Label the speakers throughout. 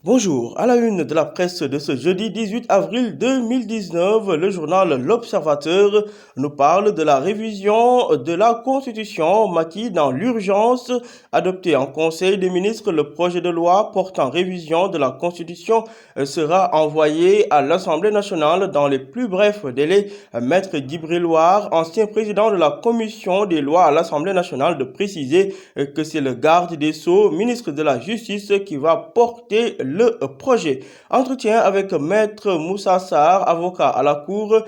Speaker 1: Bonjour, à la une de la presse de ce jeudi 18 avril 2019, le journal L'Observateur nous parle de la révision de la Constitution. Macky dans l'urgence. Adopté en Conseil des ministres, le projet de loi portant révision de la Constitution sera envoyé à l'Assemblée nationale dans les plus brefs délais. Maître Djibril War, ancien président de la Commission des lois à l'Assemblée nationale, de préciser que c'est le garde des Sceaux, ministre de la Justice, qui va porter le projet. Entretien avec Maître Moussa Sarr, avocat à la Cour,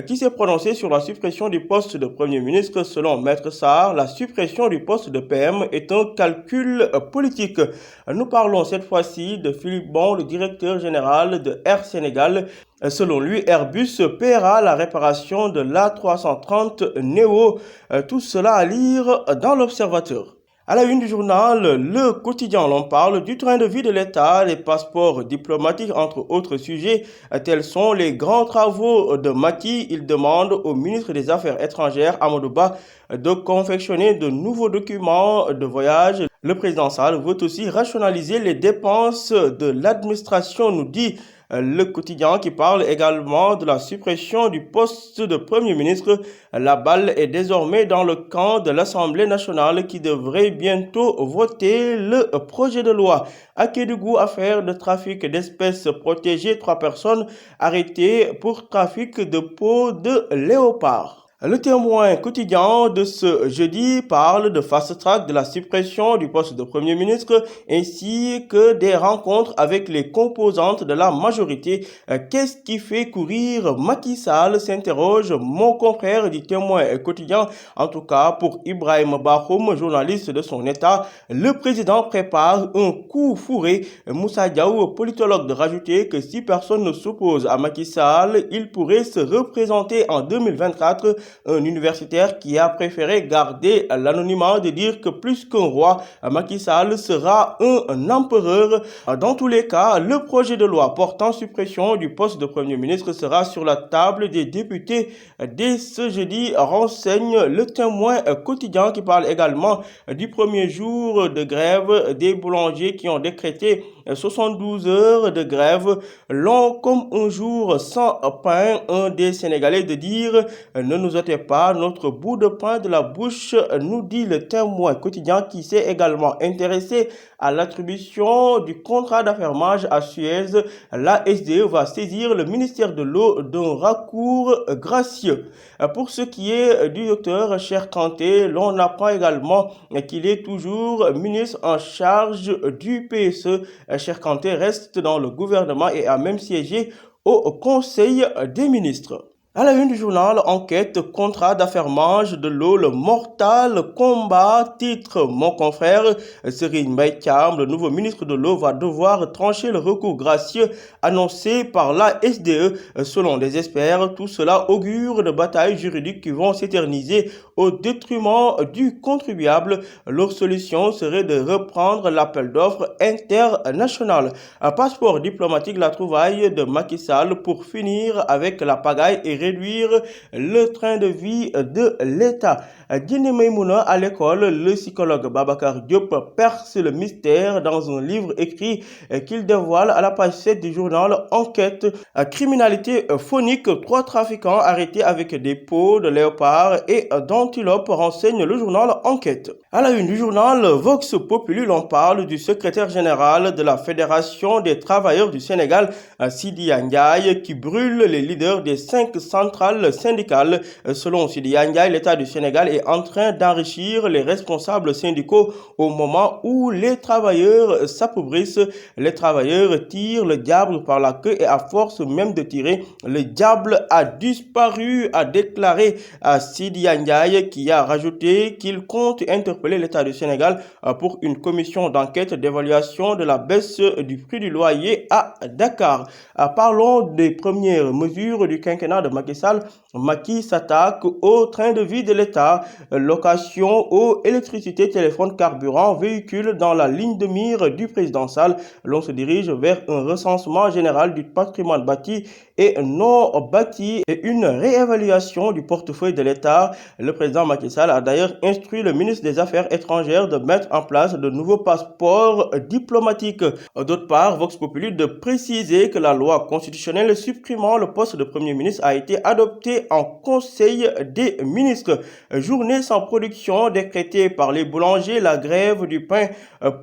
Speaker 1: qui s'est prononcé sur la suppression du poste de Premier ministre. Selon Maître Sarr, la suppression du poste de PM est un calcul politique. Nous parlons cette fois-ci de Philippe Bon, le directeur général de Air Sénégal. Selon lui, Airbus paiera la réparation de l'A330 Neo. Tout cela à lire dans l'Observateur. À la une du journal Le Quotidien, l'on parle du train de vie de l'État, les passeports diplomatiques, entre autres sujets. Tels sont les grands travaux de Macky. Il demande au ministre des Affaires étrangères, Amadou Ba, de confectionner de nouveaux documents de voyage. Le président Sall veut aussi rationaliser les dépenses de l'administration, nous dit le quotidien, qui parle également de la suppression du poste de Premier ministre. La balle est désormais dans le camp de l'Assemblée nationale qui devrait bientôt voter le projet de loi. À Kédougou, affaire de trafic d'espèces protégées, 3 personnes arrêtées pour trafic de peau de léopard. Le Témoin quotidien de ce jeudi parle de fast-track, de la suppression du poste de Premier ministre ainsi que des rencontres avec les composantes de la majorité. Qu'est-ce qui fait courir Macky Sall, s'interroge mon confrère du Témoin quotidien. En tout cas, pour Ibrahim Bahoum, journaliste de son État, le président prépare un coup fourré. Moussa Diaw, politologue, de rajouter que si personne ne s'oppose à Macky Sall, il pourrait se représenter en 2024. Un universitaire qui a préféré garder l'anonymat, de dire que plus qu'un roi, Macky Sall sera un empereur. Dans tous les cas, le projet de loi portant suppression du poste de Premier ministre sera sur la table des députés dès ce jeudi, renseigne le Témoin quotidien, qui parle également du premier jour de grève des boulangers qui ont décrété 72 heures de grève, long comme un jour sans pain. Un des Sénégalais de dire ne nous ôtez pas notre bout de pain de la bouche, nous dit le Témoin quotidien, qui s'est également intéressé à l'attribution du contrat d'affermage à Suez. La SDE va saisir le ministère de l'eau d'un recours gracieux. Pour ce qui est du docteur Cheikh Kanté, l'on apprend également qu'il est toujours ministre en charge du PSE. Cheikh Kanté reste dans le gouvernement et a même siégé au Conseil des ministres. À la une du journal Enquête, contrat d'affermage de l'eau, le mortal combat, titre mon confrère Serigne Mbaye Thiam. Le nouveau ministre de l'eau va devoir trancher le recours gracieux annoncé par la SDE. Selon les experts, tout cela augure de batailles juridiques qui vont s'éterniser au détriment du contribuable. Leur solution serait de reprendre l'appel d'offres international. Un passeport diplomatique, la trouvaille de Macky Sall pour finir avec la pagaille et réduire le train de vie de l'État. Dine Maïmouna à l'école, le psychologue Babacar Diop perce le mystère dans un livre écrit qu'il dévoile à la page 7 du journal Enquête. Criminalité phonique, 3 trafiquants arrêtés avec des peaux de léopard et d'antilope, renseigne le journal Enquête. À la une du journal Vox Populi, l'on parle du secrétaire général de la Fédération des travailleurs du Sénégal, Sidi Ndiaye, qui brûle les leaders des 5 centrales syndicales. Selon Sidi Ndiaye, l'État du Sénégal est en train d'enrichir les responsables syndicaux au moment où les travailleurs s'appauvrissent. Les travailleurs tirent le diable par la queue et à force même de tirer, le diable a disparu, a déclaré Sidi Ndiaye, qui a rajouté qu'il compte interpeller l'État du Sénégal pour une commission d'enquête d'évaluation de la baisse du prix du loyer à Dakar. Parlons des premières mesures du quinquennat de Macky Sall, Macky s'attaque au train de vie de l'État, location, eau, électricité, téléphone, carburant, véhicules dans la ligne de mire du président Sall. L'on se dirige vers un recensement général du patrimoine bâti et non bâti et une réévaluation du portefeuille de l'État. Le président Macky Sall a d'ailleurs instruit le ministre des Affaires étrangères de mettre en place de nouveaux passeports diplomatiques. D'autre part, Vox Populi de préciser que la loi constitutionnelle supprimant le poste de Premier ministre a été adoptée en Conseil des ministres. Journée sans production décrétée par les boulangers, la grève du pain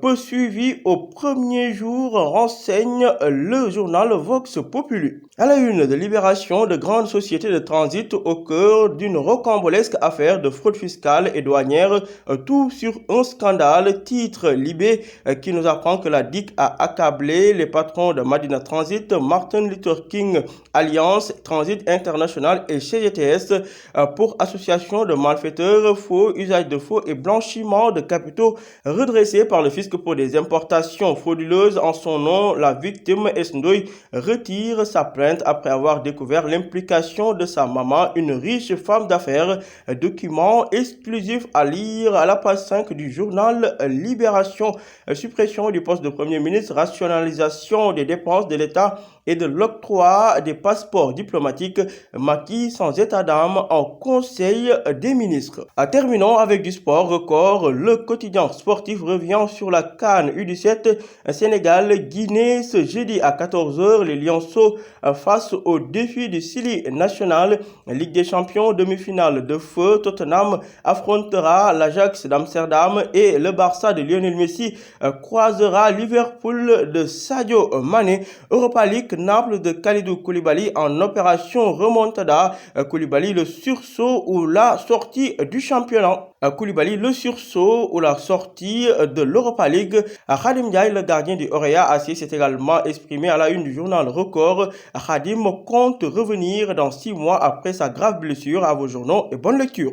Speaker 1: poursuivie au premier jour, renseigne le journal Vox Populi. À la une de Libération, de grandes sociétés de transit au cœur d'une rocambolesque affaire de fraude fiscale et douanière, tout sur un scandale. Titre Libé qui nous apprend que la DIC a accablé les patrons de Madina Transit, Martin Luther King Alliance, Transit International et CGTS pour association de malfaiteurs, faux, usage de faux et blanchiment de capitaux redressés par le fisc pour des importations frauduleuses en son nom. La victime Esndoy retire sa plainte après avoir découvert l'implication de sa maman, une riche femme d'affaires. Document exclusif à lire à la page 5 du journal Libération. Suppression du poste de Premier ministre, rationalisation des dépenses de l'État et de l'octroi des passeports diplomatiques. Macky sans état d'âme en Conseil des ministres. Terminons avec du sport record. Le quotidien sportif revient sur la CAN U17 Sénégal-Guinée ce jeudi à 14h. Les Lionceaux face au défi du Sili national. Ligue des champions, demi-finale de feu. Tottenham affrontera l'Ajax d'Amsterdam et le Barça de Lionel Messi croisera Liverpool de Sadio Mané. Europa League, Naples de Kalidou Koulibaly en opération remontada. Koulibaly le sursaut ou la sortie du championnat. Koulibaly le sursaut ou la sortie de l'Europa League. Khadim Ndiaye, le gardien du Orea s'est également exprimé à la une du journal Record. Khadim compte revenir dans 6 mois après sa grave blessure. À vos journaux et bonne lecture.